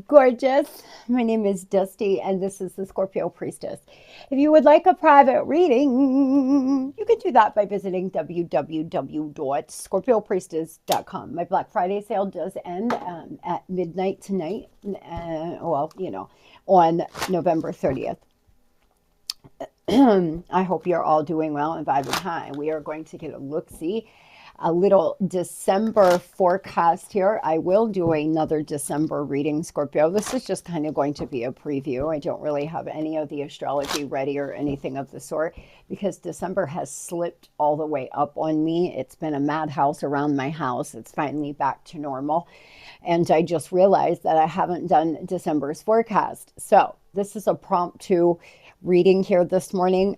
gorgeous. My name is Dusty, and this is the Scorpio Priestess. If you would like a private reading, you can do that by visiting www.scorpiopriestess.com. My Black Friday sale does end at midnight tonight, on November 30th. I hope you're all doing well and vibing high. We are going to get a look-see, a little December forecast here. I will do another December reading, Scorpio. This is just kind of going to be a preview. I don't really have any of the astrology ready or anything of the sort because December has slipped all the way up on me. It's been a madhouse around my house. It's finally back to normal. And I just realized that I haven't done December's forecast. So this is a promptu reading here this morning.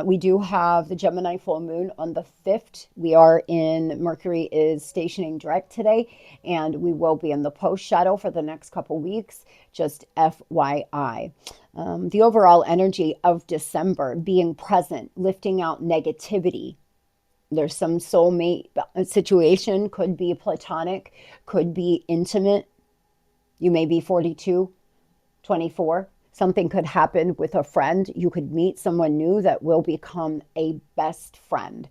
We do have the Gemini full moon on the 5th. We are in, Mercury is stationing direct today, and we will be in the post shadow for the next couple weeks, just FYI. The overall energy of December being present, lifting out negativity. There's some soulmate situation, could be platonic, could be intimate. You may be 42, 24. Something could happen with a friend. You could meet someone new that will become a best friend.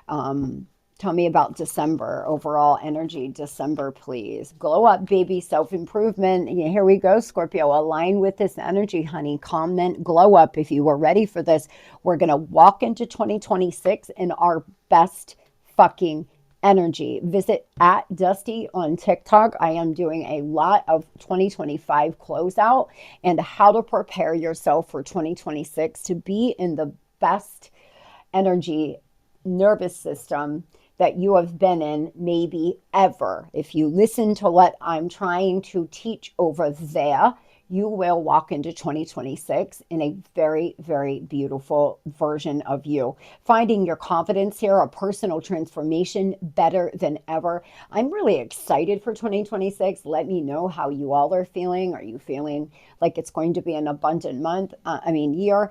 Tell me about December, overall energy, December, please. Glow up, baby, self-improvement. Here we go, Scorpio. Align with this energy, honey. Comment, glow up if you were ready for this. We're going to walk into 2026 in our best fucking energy. Visit at Dusty on TikTok. I am doing a lot of 2025 closeout and how to prepare yourself for 2026 to be in the best energy nervous system that you have been in maybe ever. If you listen to what I'm trying to teach over there, you will walk into 2026 in a very, very beautiful version of you. Finding your confidence here, a personal transformation better than ever. I'm really excited for 2026. Let me know how you all are feeling. Are you feeling like it's going to be an abundant year?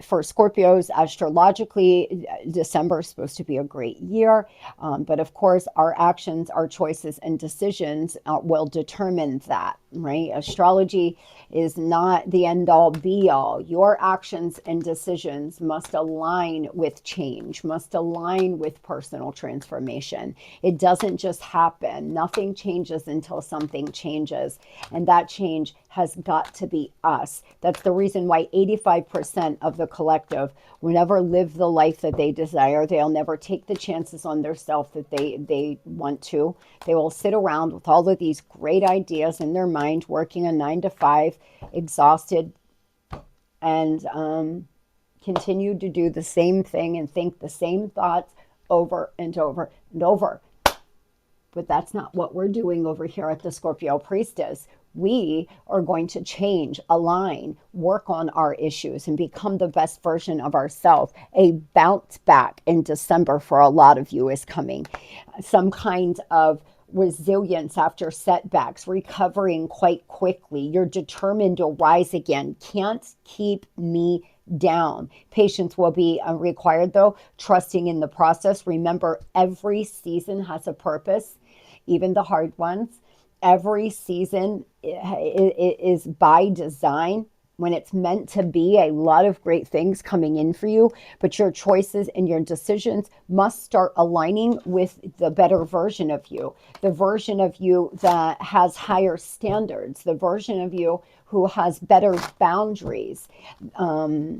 For Scorpios, astrologically, December is supposed to be a great year. But of course, our actions, our choices, and decisions will determine that, right? Astrology is not the end all be all. Your actions and decisions must align with change, must align with personal transformation. It doesn't just happen. Nothing changes until something changes. And that change has got to be us. That's the reason why 85% of the collective will never live the life that they desire. They'll never take the chances on their self that they want to. They will sit around with all of these great ideas in their mind, working a 9 to 5, exhausted, and continue to do the same thing and think the same thoughts over and over and over. But that's not what we're doing over here at the Scorpio Priestess. We are going to change, align, work on our issues, and become the best version of ourselves. A bounce back in December for a lot of you is coming. Some kind of resilience after setbacks, recovering quite quickly. You're determined to rise again. Can't keep me down. Patience will be required, though. Trusting in the process. Remember, every season has a purpose, even the hard ones. Every season is by design. When it's meant to be, a lot of great things coming in for you, but your choices and your decisions must start aligning with the better version of you, the version of you that has higher standards, the version of you who has better boundaries,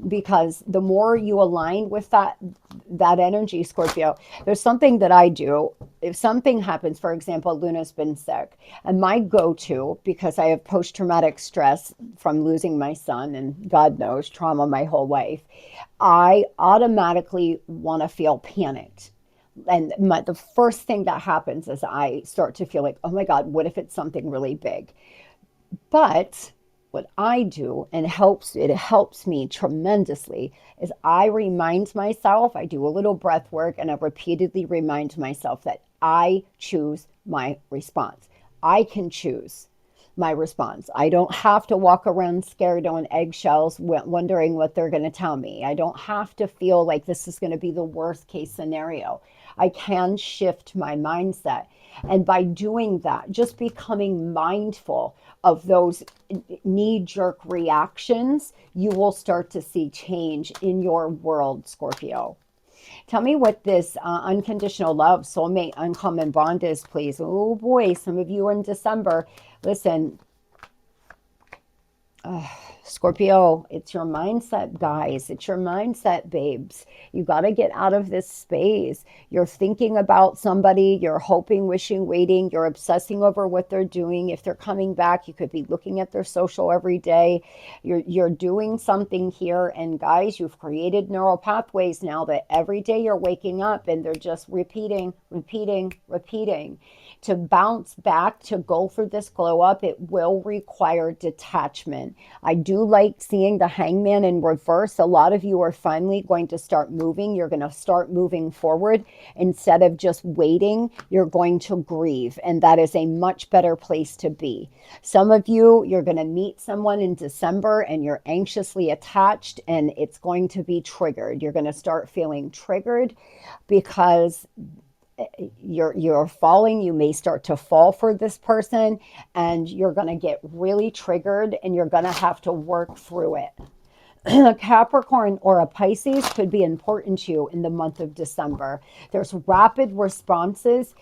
because the more you align with that energy, Scorpio. There's something that I do. If something happens, for example, Luna's been sick, and my go-to, because I have post-traumatic stress from losing my son and God knows trauma my whole life, I automatically want to feel panicked. And the first thing that happens is I start to feel like, oh my God, what if it's something really big? But what I do, and it helps me tremendously, is I remind myself, I do a little breath work, and I repeatedly remind myself that I choose my response. I can choose my response. I don't have to walk around scared on eggshells, wondering what they're going to tell me. I don't have to feel like this is going to be the worst case scenario. I can shift my mindset. And by doing that, just becoming mindful of those knee jerk reactions, you will start to see change in your world, Scorpio. Tell me what this unconditional love, soulmate, uncommon bond is, please. Oh boy, some of you are in December. Listen, Scorpio, it's your mindset, guys. It's your mindset, babes. You got to get out of this space. You're thinking about somebody, you're hoping, wishing, waiting, you're obsessing over what they're doing. If they're coming back, you could be looking at their social every day. You're doing something here. And guys, you've created neural pathways now that every day you're waking up and they're just repeating, repeating, repeating. To bounce back, to go for this glow up, it will require detachment. I do like seeing the hangman in reverse. A lot of you are finally going to start moving. You're going to start moving forward. Instead of just waiting, you're going to grieve. And that is a much better place to be. Some of you, you're going to meet someone in December and you're anxiously attached and it's going to be triggered. You're going to start feeling triggered because you're falling. You may start to fall for this person and you're going to get really triggered and you're going to have to work through it. A Capricorn or a Pisces could be important to you in the month of December. There's rapid responses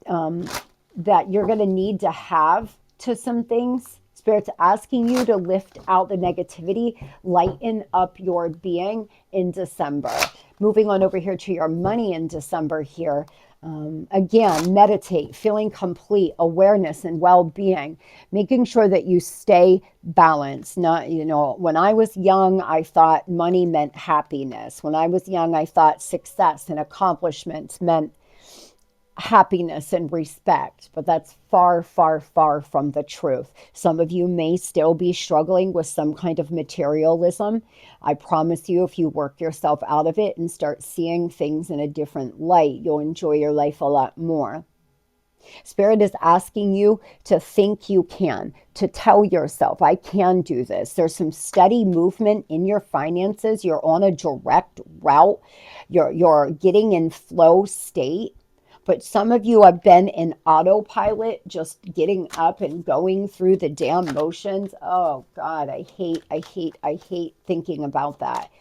that you're going to need to have to some things. Spirit's asking you to lift out the negativity, lighten up your being in December. Moving on over here to your money in December here. Again, meditate, feeling complete, awareness and well-being, making sure that you stay balanced. Not, when I was young, I thought money meant happiness. When I was young, I thought success and accomplishments meant happiness and respect, but that's far, far, far from the truth. Some of you may still be struggling with some kind of materialism. I promise you, if you work yourself out of it and start seeing things in a different light, you'll enjoy your life a lot more. Spirit is asking you to think you can, to tell yourself, I can do this. There's some steady movement in your finances. You're on a direct route. You're getting in flow state. But some of you have been in autopilot, just getting up and going through the damn motions. Oh God, I hate thinking about that.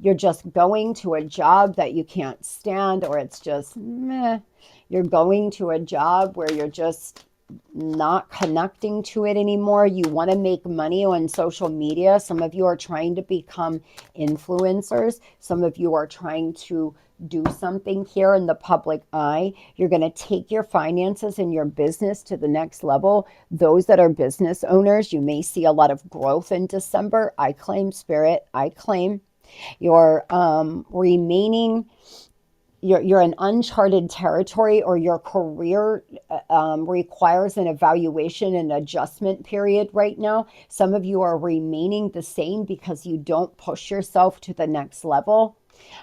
You're just going to a job that you can't stand, or it's just meh. You're going to a job where you're just not connecting to it anymore. You want to make money on social media. Some of you are trying to become influencers. Some of you are trying to do something here in the public eye. You're going to take your finances and your business to the next level. Those that are business owners, you may see a lot of growth in December. I claim, Spirit, I claim. You're remaining, you're in uncharted territory, or your career requires an evaluation and adjustment period right now. Some of you are remaining the same because you don't push yourself to the next level.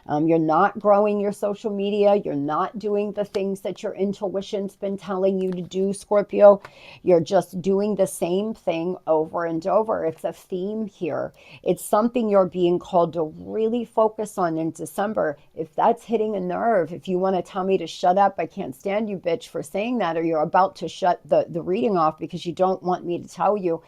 You're not growing your social media. You're not doing the things that your intuition's been telling you to do, Scorpio. You're just doing the same thing over and over. It's a theme here. It's something you're being called to really focus on in December. If that's hitting a nerve, if you want to tell me to shut up, I can't stand you, bitch, for saying that, or you're about to shut the reading off because you don't want me to tell you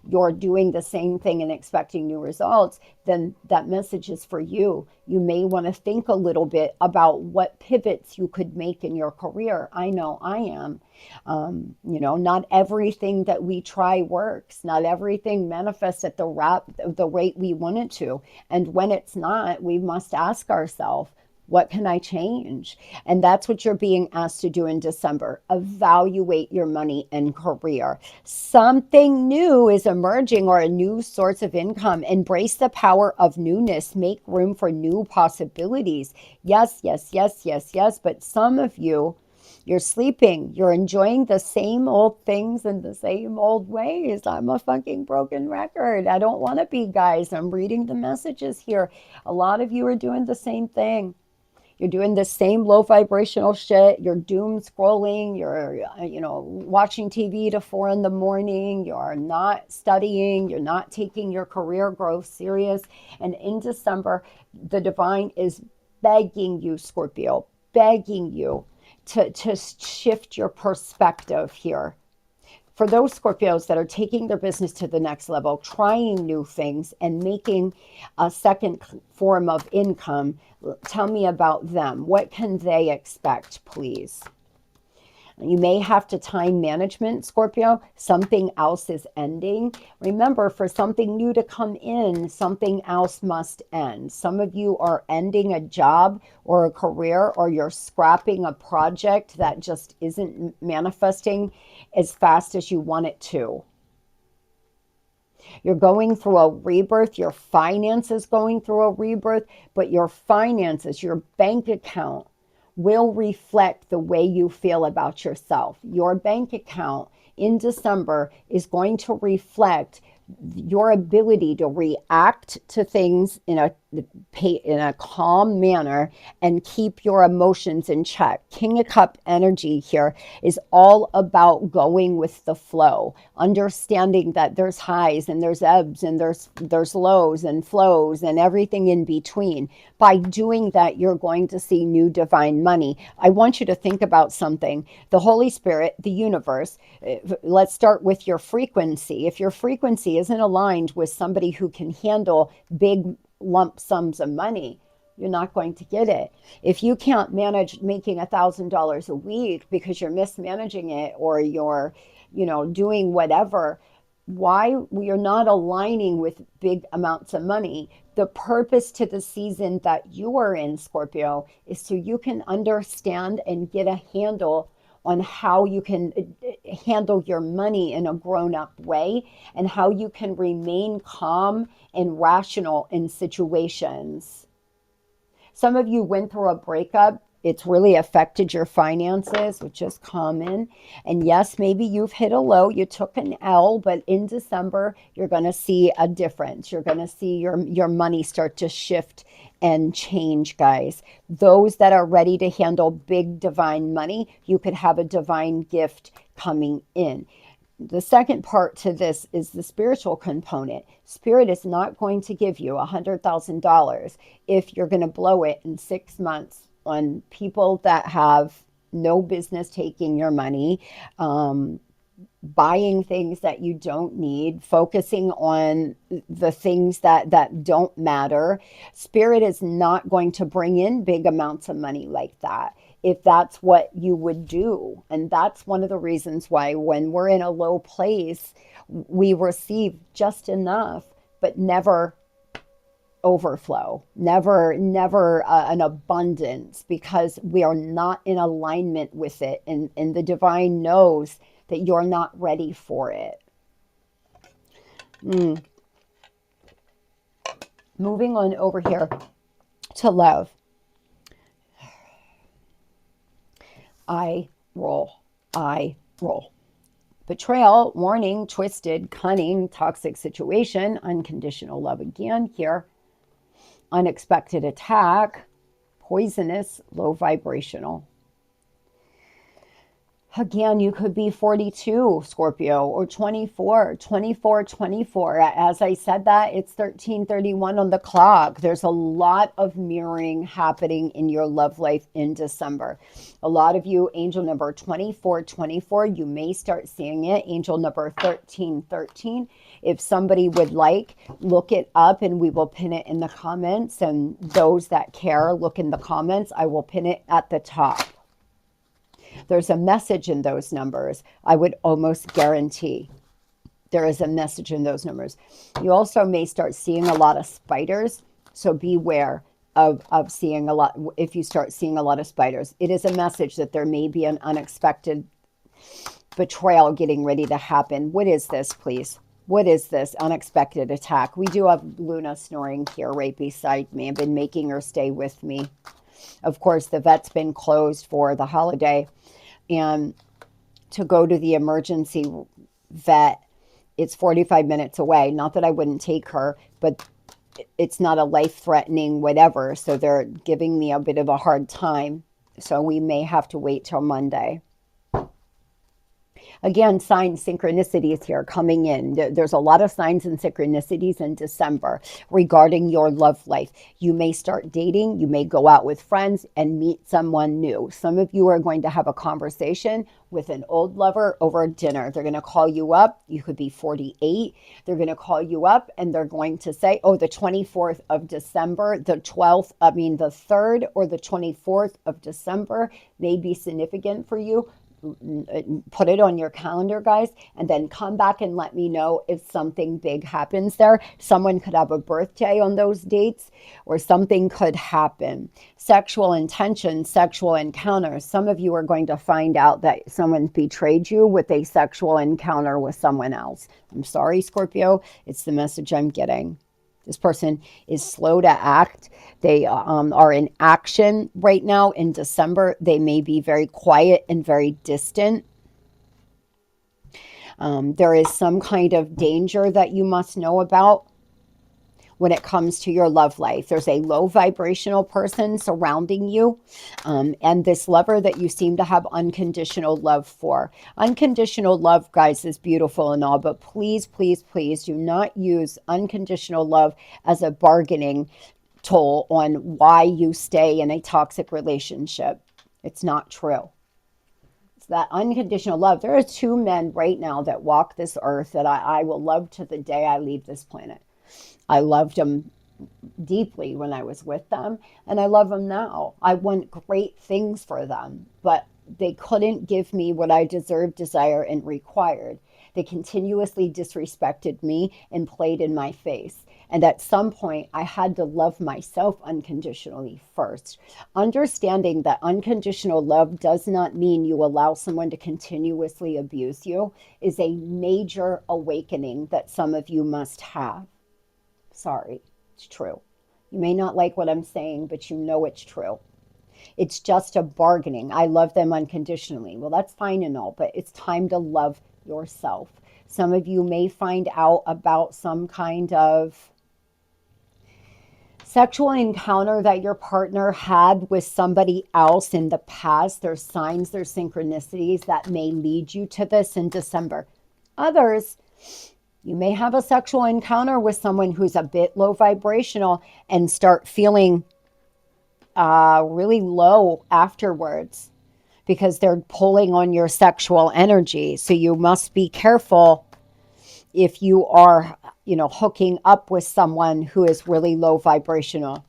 you're doing the same thing and expecting new results, then that message is for you. You may want to think a little bit about what pivots you could make in your career. I know I am. Not everything that we try works. Not everything manifests at the rate we want it to. And when it's not, we must ask ourselves, what can I change? And that's what you're being asked to do in December. Evaluate your money and career. Something new is emerging, or a new source of income. Embrace the power of newness. Make room for new possibilities. Yes, yes, yes, yes, yes. But some of you, you're sleeping. You're enjoying the same old things in the same old ways. I'm a fucking broken record. I don't want to be, guys. I'm reading the messages here. A lot of you are doing the same thing. You're doing the same low vibrational shit. You're doom scrolling. You're, watching TV to 4 in the morning. You're not studying. You're not taking your career growth serious. And in December, the divine is begging you, Scorpio, begging you to shift your perspective here. For those Scorpios that are taking their business to the next level, trying new things and making a second form of income, tell me about them. What can they expect, please? You may have to time management, Scorpio. Something else is ending. Remember, for something new to come in, something else must end. Some of you are ending a job or a career, or you're scrapping a project that just isn't manifesting as fast as you want it to. You're going through a rebirth. Your finances going through a rebirth, but your finances, your bank account, will reflect the way you feel about yourself. Your bank account in December is going to reflect your ability to react to things in a calm manner and keep your emotions in check. King of Cup energy here is all about going with the flow, understanding that there's highs and there's ebbs and there's lows and flows and everything in between. By doing that, you're going to see new divine money. I want you to think about something. The Holy Spirit, the universe, let's start with your frequency. If your frequency isn't aligned with somebody who can handle big lump sums of money, you're not going to get it. If you can't manage making $1,000 a week because you're mismanaging it, or you're, doing whatever, why you're not aligning with big amounts of money. The purpose to the season that you are in, Scorpio, is so you can understand and get a handle on how you can handle your money in a grown-up way, and how you can remain calm and rational in situations. Some of you went through a breakup. It's really affected your finances, which is common. And yes, maybe you've hit a low, you took an L, but in December, you're going to see a difference. You're going to see your money start to shift and change, guys. Those that are ready to handle big divine money, you could have a divine gift coming in. The second part to this is the spiritual component. Spirit is not going to give you $100,000 if you're going to blow it in 6 months on people that have no business taking your money, buying things that you don't need, focusing on the things that don't matter. Spirit is not going to bring in big amounts of money like that if that's what you would do. And that's one of the reasons why when we're in a low place, we receive just enough, but never overflow, never an abundance, because we are not in alignment with it. And the divine knows that you're not ready for it. Moving on over here to love. I roll. Betrayal, warning, twisted, cunning, toxic situation, unconditional love again here. Unexpected attack, poisonous, low vibrational. Again, you could be 42, Scorpio, or 24. As I said that, it's 13:31 on the clock. There's a lot of mirroring happening in your love life in December. A lot of you, angel number 24, you may start seeing it. Angel number 13. If somebody would like, look it up and we will pin it in the comments. And those that care, look in the comments. I will pin it at the top. There's a message in those numbers. I would almost guarantee there is a message in those numbers. You also may start seeing a lot of spiders. So beware of seeing a lot. If you start seeing a lot of spiders, it is a message that there may be an unexpected betrayal getting ready to happen. What is this, please? What is this unexpected attack? We do have Luna snoring here right beside me. I've been making her stay with me. Of course, the vet's been closed for the holiday. And to go to the emergency vet, it's 45 minutes away. Not that I wouldn't take her, but it's not a life-threatening whatever, so they're giving me a bit of a hard time. So we may have to wait till Monday. Again, signs, synchronicities here coming in. There's a lot of signs and synchronicities in December regarding your love life. You may start dating, you may go out with friends and meet someone new. Some of you are going to have a conversation with an old lover over dinner. They're going to call you up. You could be 48. They're going to call you up and they're going to say, oh, the 24th of December, the 3rd or the 24th of December may be significant for you. Put it on your calendar, guys, and then come back and let me know if something big happens there. Someone could have a birthday on those dates, or something could happen. Sexual intention, sexual encounters. Some of you are going to find out that someone betrayed you with a sexual encounter with someone else. I'm sorry, Scorpio. It's the message I'm getting. This person is slow to act. They are in action right now in December. They may be very quiet and very distant. There is some kind of danger that you must know about when it comes to your love life. There's a low vibrational person surrounding you, and this lover that you seem to have unconditional love for. Unconditional love, guys, is beautiful and all, but please, please, please do not use unconditional love as a bargaining tool on why you stay in a toxic relationship. It's not true. It's that unconditional love. There are two men right now that walk this earth that I will love to the day I leave this planet. I loved them deeply when I was with them, and I love them now. I want great things for them, but they couldn't give me what I deserved, desire, and required. They continuously disrespected me and played in my face. And at some point, I had to love myself unconditionally first. Understanding that unconditional love does not mean you allow someone to continuously abuse you is a major awakening that some of you must have. Sorry, it's true. You may not like what I'm saying, but you know it's true. It's just a bargaining. I love them unconditionally. Well, that's fine and all, but it's time to love yourself. Some of you may find out about some kind of sexual encounter that your partner had with somebody else in the past. There's signs, there's synchronicities that may lead you to this in December. Others, you may have a sexual encounter with someone who's a bit low vibrational and start feeling really low afterwards because they're pulling on your sexual energy. So you must be careful if you are, hooking up with someone who is really low vibrational.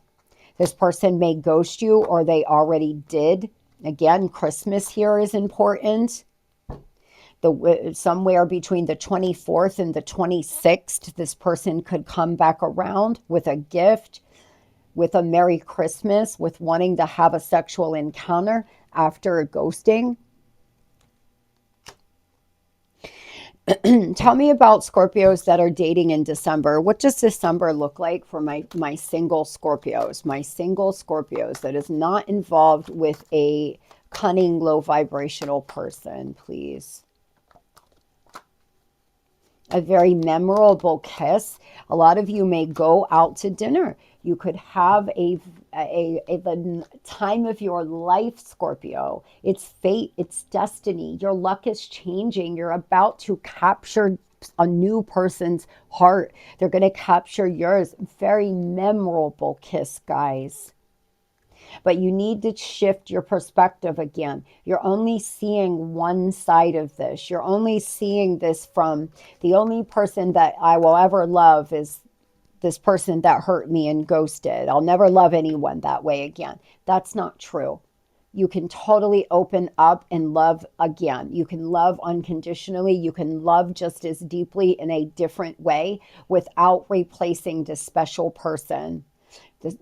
This person may ghost you, or they already did. Again, Christmas here is important. Somewhere between the 24th and the 26th, this person could come back around with a gift, with a Merry Christmas, with wanting to have a sexual encounter after a ghosting. Tell me about Scorpios that are dating in December. What does December look like for my single Scorpios? My single Scorpios that is not involved with a cunning, low vibrational person, please. A very memorable kiss. A lot of you may go out to dinner. You could have the time of your life, Scorpio. It's fate, it's destiny. Your luck is changing. You're about to capture a new person's heart. They're going to capture yours. Very memorable kiss, guys. But you need to shift your perspective again. You're only seeing one side of this. You're only seeing this from the only person that I will ever love is this person that hurt me and ghosted. I'll never love anyone that way again. That's not true. You can totally open up and love again. You can love unconditionally. You can love just as deeply in a different way without replacing this special person.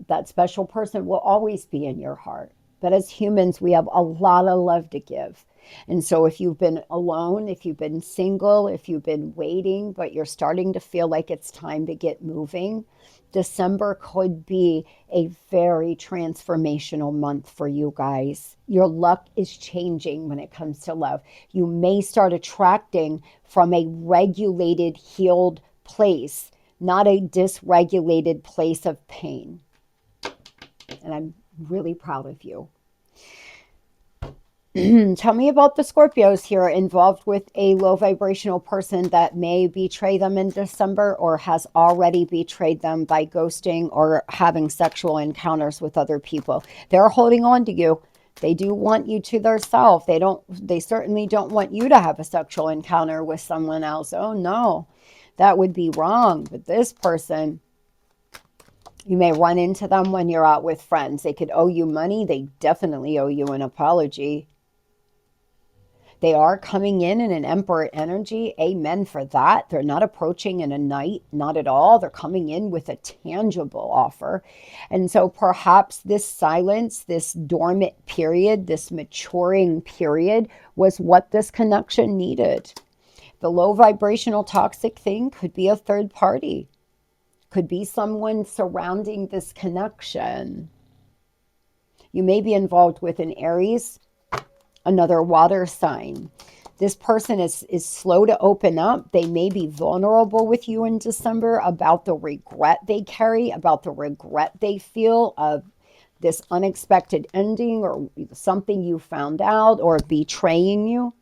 That special person will always be in your heart. But as humans, we have a lot of love to give. And so if you've been alone, if you've been single, if you've been waiting, but you're starting to feel like it's time to get moving, December could be a very transformational month for you guys. Your luck is changing when it comes to love. You may start attracting from a regulated, healed place not a dysregulated place of pain. And I'm really proud of you. Tell me about the Scorpios here involved with a low vibrational person that may betray them in December or has already betrayed them by ghosting or having sexual encounters with other people. They're holding on to you. They do want you to themselves. They certainly don't want you to have a sexual encounter with someone else. Oh no, that would be wrong. But this person, you may run into them when you're out with friends. They could owe you money. They definitely owe you an apology. They are coming in an Emperor energy. Amen for that. They're not approaching in a night, not at all. They're coming in with a tangible offer. And so perhaps this silence, this dormant period, this maturing period was what this connection needed. The low vibrational toxic thing could be a third party. Could be someone surrounding this connection. You may be involved with an Aries, another water sign. This person is slow to open up. They may be vulnerable with you in December about the regret they carry, about the regret they feel of this unexpected ending or something you found out or betraying you.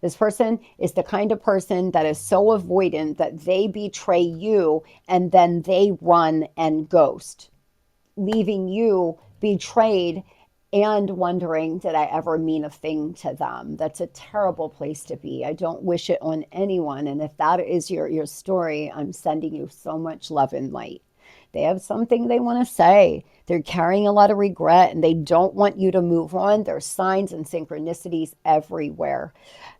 This person is the kind of person that is so avoidant that they betray you and then they run and ghost, leaving you betrayed and wondering, did I ever mean a thing to them? That's a terrible place to be. I don't wish it on anyone. And if that is your story, I'm sending you so much love and light. They have something they want to say. They're carrying a lot of regret and they don't want you to move on. There's signs and synchronicities everywhere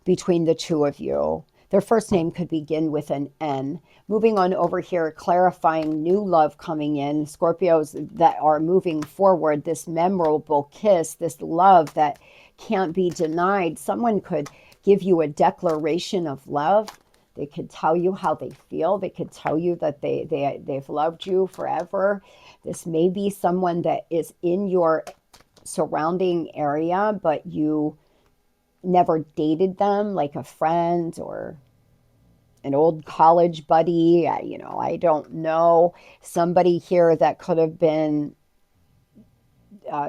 between the two of you. Their first name could begin with an N. Moving on over here, clarifying new love coming in. Scorpios that are moving forward, this memorable kiss, this love that can't be denied. Someone could give you a declaration of love. They could tell you how they feel. They could tell you that they've loved you forever. This may be someone that is in your surrounding area, but you never dated them, like a friend or an old college buddy. I don't know. Somebody here that could have been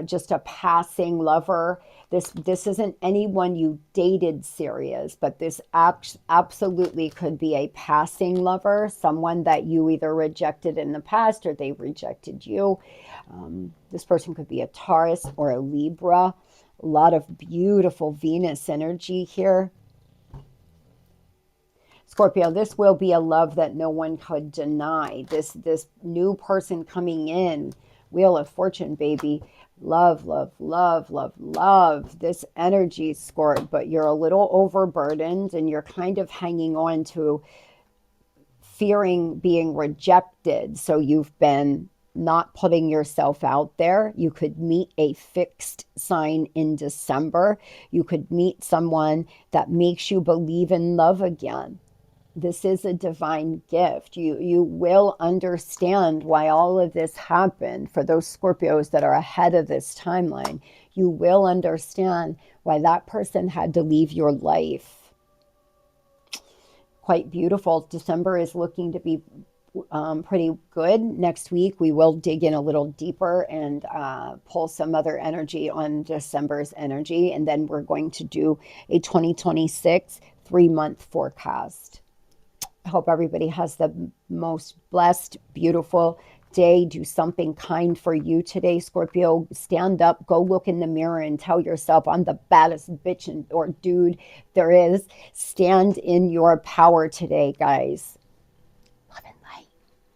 just a passing lover. This isn't anyone you dated serious, but this absolutely could be a passing lover, someone that you either rejected in the past or they rejected you. This person could be a Taurus or a Libra. A lot of beautiful Venus energy here. Scorpio, this will be a love that no one could deny. This new person coming in, Wheel of Fortune, baby. Love, love, love, love, love. This energy, Scorp, but you're a little overburdened and you're kind of hanging on to fearing being rejected. So you've been not putting yourself out there. You could meet a fixed sign in December. You could meet someone that makes you believe in love again. This is a divine gift. You will understand why all of this happened. For those Scorpios that are ahead of this timeline, you will understand why that person had to leave your life. Quite beautiful. December is looking to be pretty good. Next week, we will dig in a little deeper and pull some other energy on December's energy. And then we're going to do a 2026 3-month forecast. I hope everybody has the most blessed, beautiful day. Do something kind for you today, Scorpio. Stand up, go look in the mirror and tell yourself, I'm the baddest bitch or dude there is. Stand in your power today, guys.